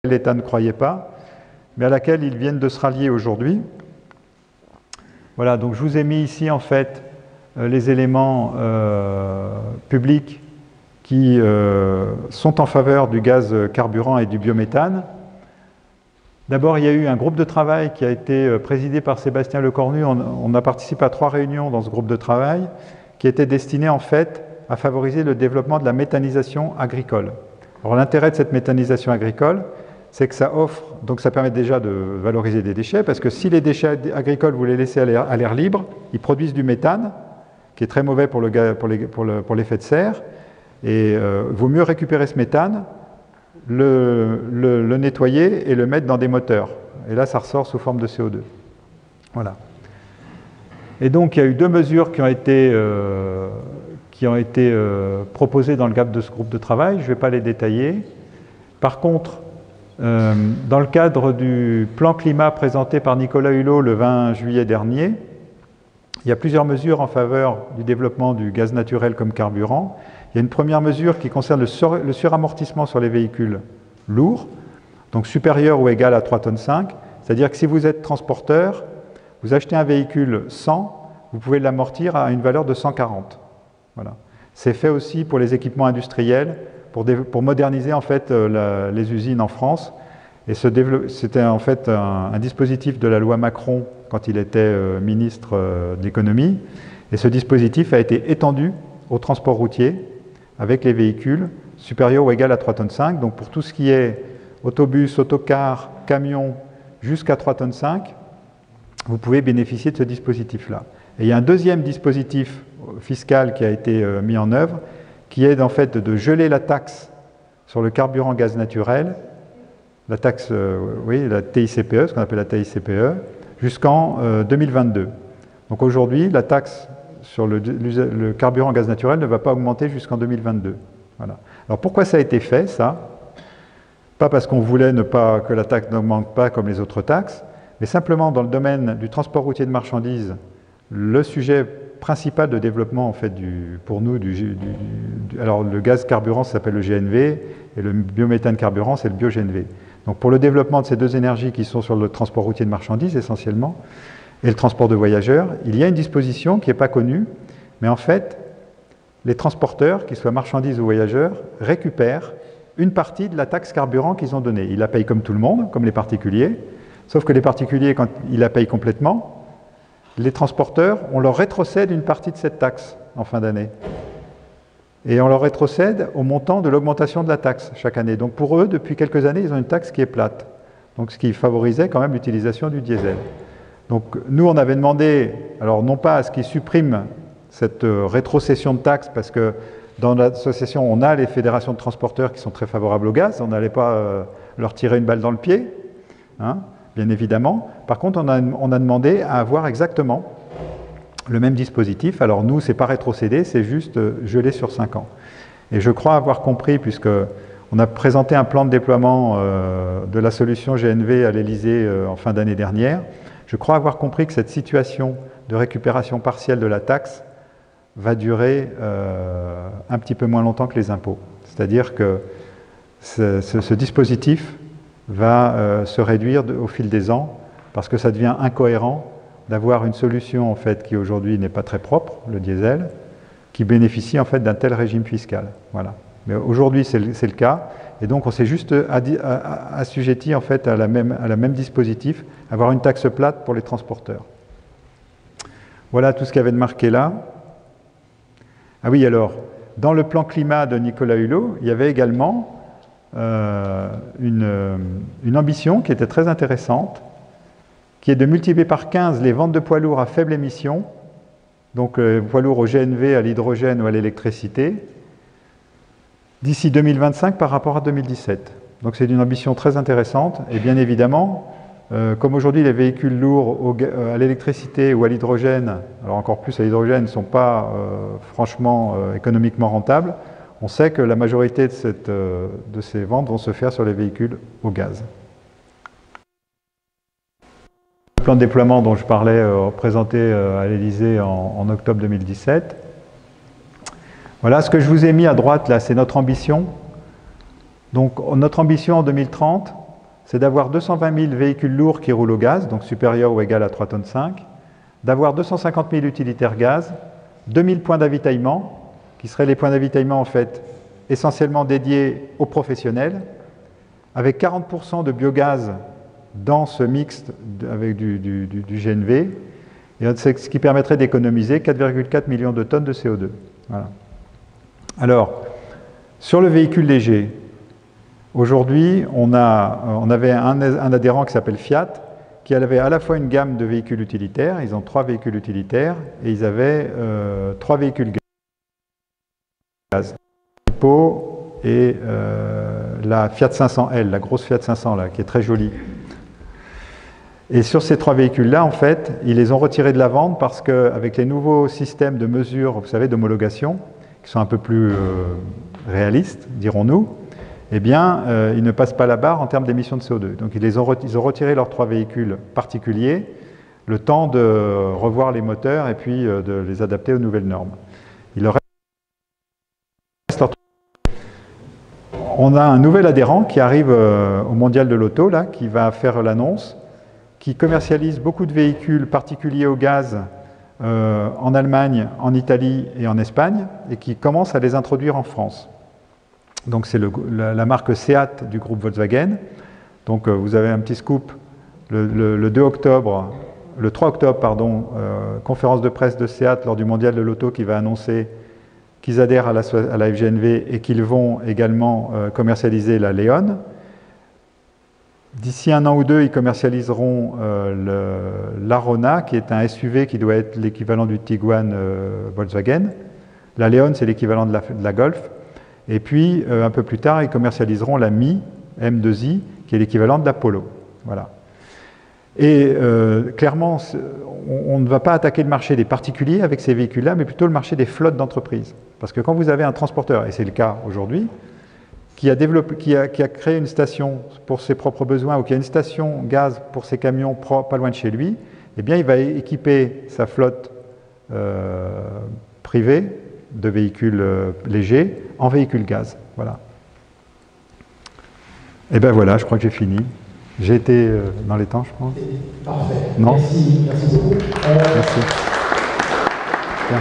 l'État ne croyait pas, mais à laquelle ils viennent de se rallier aujourd'hui. Voilà, donc je vous ai mis ici en fait les éléments publics qui sont en faveur du gaz carburant et du biométhane. D'abord, il y a eu un groupe de travail qui a été présidé par Sébastien Lecornu. On a participé à 3 réunions dans ce groupe de travail qui était destiné en fait à favoriser le développement de la méthanisation agricole. Alors l'intérêt de cette méthanisation agricole, c'est que ça offre, donc ça permet déjà de valoriser des déchets, parce que si les déchets agricoles vous les laissez à l'air libre, ils produisent du méthane, qui est très mauvais pour l'effet de serre, et il vaut mieux récupérer ce méthane, le nettoyer et le mettre dans des moteurs. Et là, ça ressort sous forme de CO2. Voilà. Et donc, il y a eu 2 mesures qui ont été proposées dans le cadre de ce groupe de travail. Je ne vais pas les détailler. Par contre, dans le cadre du plan climat présenté par Nicolas Hulot le 20 juillet dernier, il y a plusieurs mesures en faveur du développement du gaz naturel comme carburant. Il y a une première mesure qui concerne le suramortissement sur les véhicules lourds, donc supérieur ou égal à 3,5 tonnes. C'est-à-dire que si vous êtes transporteur, vous achetez un véhicule 100, vous pouvez l'amortir à une valeur de 140. Voilà. C'est fait aussi pour les équipements industriels, pour moderniser en fait les usines en France. Et c'était en fait un dispositif de la loi Macron quand il était ministre de l'économie. Et ce dispositif a été étendu au transport routier avec les véhicules supérieurs ou égaux à 3,5 tonnes. Donc pour tout ce qui est autobus, autocar, camion jusqu'à 3,5 tonnes, vous pouvez bénéficier de ce dispositif-là. Et il y a un deuxième dispositif fiscal qui a été mis en œuvre, qui est en fait de geler la taxe sur le carburant gaz naturel, la taxe, la TICPE, ce qu'on appelle la TICPE, jusqu'en 2022. Donc aujourd'hui, la taxe sur le carburant gaz naturel ne va pas augmenter jusqu'en 2022. Voilà. Alors pourquoi ça a été fait, ça? Pas parce qu'on voulait que la taxe n'augmente pas comme les autres taxes, mais simplement dans le domaine du transport routier de marchandises, le sujet principal de développement en fait pour nous, alors le gaz carburant ça s'appelle le GNV et le biométhane carburant c'est le bio-GNV. Donc pour le développement de ces 2 énergies qui sont sur le transport routier de marchandises essentiellement et le transport de voyageurs, il y a une disposition qui n'est pas connue, mais en fait les transporteurs, qu'ils soient marchandises ou voyageurs, récupèrent une partie de la taxe carburant qu'ils ont donnée. Ils la payent comme tout le monde, comme les particuliers, sauf que les particuliers, quand ils la payent complètement, les transporteurs, on leur rétrocède une partie de cette taxe en fin d'année. Et on leur rétrocède au montant de l'augmentation de la taxe chaque année. Donc pour eux, depuis quelques années, ils ont une taxe qui est plate. Donc ce qui favorisait quand même l'utilisation du diesel. Donc nous, on avait demandé, alors non pas à ce qu'ils suppriment cette rétrocession de taxes, parce que dans l'association, on a les fédérations de transporteurs qui sont très favorables au gaz, on n'allait pas leur tirer une balle dans le pied, hein, bien évidemment. Par contre, on a demandé à avoir exactement le même dispositif. Alors nous, ce n'est pas rétrocédé, c'est juste gelé sur 5 ans. Et je crois avoir compris, puisqu'on a présenté un plan de déploiement de la solution GNV à l'Élysée en fin d'année dernière, je crois avoir compris que cette situation de récupération partielle de la taxe va durer un petit peu moins longtemps que les impôts. C'est-à-dire que ce dispositif va se réduire au fil des ans parce que ça devient incohérent d'avoir une solution en fait, qui aujourd'hui n'est pas très propre, le diesel, qui bénéficie en fait d'un tel régime fiscal. Voilà. Mais aujourd'hui c'est le cas, et donc on s'est juste assujetti en fait à la même dispositif, avoir une taxe plate pour les transporteurs. Voilà tout ce qu'il y avait de marqué là. Ah oui, alors, dans le plan climat de Nicolas Hulot, il y avait également une ambition qui était très intéressante, qui est de multiplier par 15 les ventes de poids lourds à faible émission, donc poids lourds au GNV, à l'hydrogène ou à l'électricité, d'ici 2025 par rapport à 2017. Donc c'est une ambition très intéressante, et bien évidemment, comme aujourd'hui les véhicules lourds à l'électricité ou à l'hydrogène, alors encore plus à l'hydrogène, ne sont pas franchement économiquement rentables, on sait que la majorité de ces ventes vont se faire sur les véhicules au gaz. Le plan de déploiement dont je parlais, présenté à l'Élysée en octobre 2017. Voilà, ce que je vous ai mis à droite là, c'est notre ambition. Donc notre ambition en 2030, c'est d'avoir 220 000 véhicules lourds qui roulent au gaz, donc supérieurs ou égal à 3,5 tonnes, d'avoir 250 000 utilitaires gaz, 2000 points d'avitaillement, qui seraient les points d'avitaillement en fait essentiellement dédiés aux professionnels, avec 40% de biogaz dans ce mixte avec du GNV, et ce qui permettrait d'économiser 4,4 millions de tonnes de CO2. Voilà. Alors, sur le véhicule léger, aujourd'hui, on avait un adhérent qui s'appelle Fiat, qui avait à la fois une gamme de véhicules utilitaires, ils ont 3 véhicules utilitaires, et ils avaient 3 véhicules gaz. Tipo et la Fiat 500L, la grosse Fiat 500 là, qui est très jolie. Et sur ces 3 véhicules-là, en fait, ils les ont retirés de la vente parce qu'avec les nouveaux systèmes de mesure, vous savez, d'homologation, qui sont un peu plus réalistes, dirons-nous, eh bien, ils ne passent pas la barre en termes d'émissions de CO2. Donc, ils ont retiré leurs 3 véhicules particuliers, le temps de revoir les moteurs et puis de les adapter aux nouvelles normes. Il leur reste leur... On a un nouvel adhérent qui arrive au Mondial de l'Auto, là, qui va faire l'annonce, qui commercialise beaucoup de véhicules particuliers au gaz en Allemagne, en Italie et en Espagne, et qui commence à les introduire en France. Donc c'est la marque Seat du groupe Volkswagen. Donc vous avez un petit scoop le 3 octobre, pardon, conférence de presse de Seat lors du Mondial de l'Auto qui va annoncer qu'ils adhèrent à la FGNV et qu'ils vont également commercialiser la Leon. D'ici 1 an ou 2, ils commercialiseront l'Arona, qui est un SUV qui doit être l'équivalent du Tiguan Volkswagen. La Leon, c'est l'équivalent de la Golf. Et puis, un peu plus tard, ils commercialiseront la Mi M2i, qui est l'équivalent de la Polo. Voilà. Et clairement, on ne va pas attaquer le marché des particuliers avec ces véhicules-là, mais plutôt le marché des flottes d'entreprises. Parce que quand vous avez un transporteur, et c'est le cas aujourd'hui, qui a créé une station pour ses propres besoins ou qui a une station gaz pour ses camions pas loin de chez lui, eh bien, il va équiper sa flotte privée de véhicules légers en véhicules gaz. Voilà. Et bien voilà, je crois que j'ai fini. J'ai été dans les temps, je pense. Parfait. Non ? Merci beaucoup. Merci. Bien.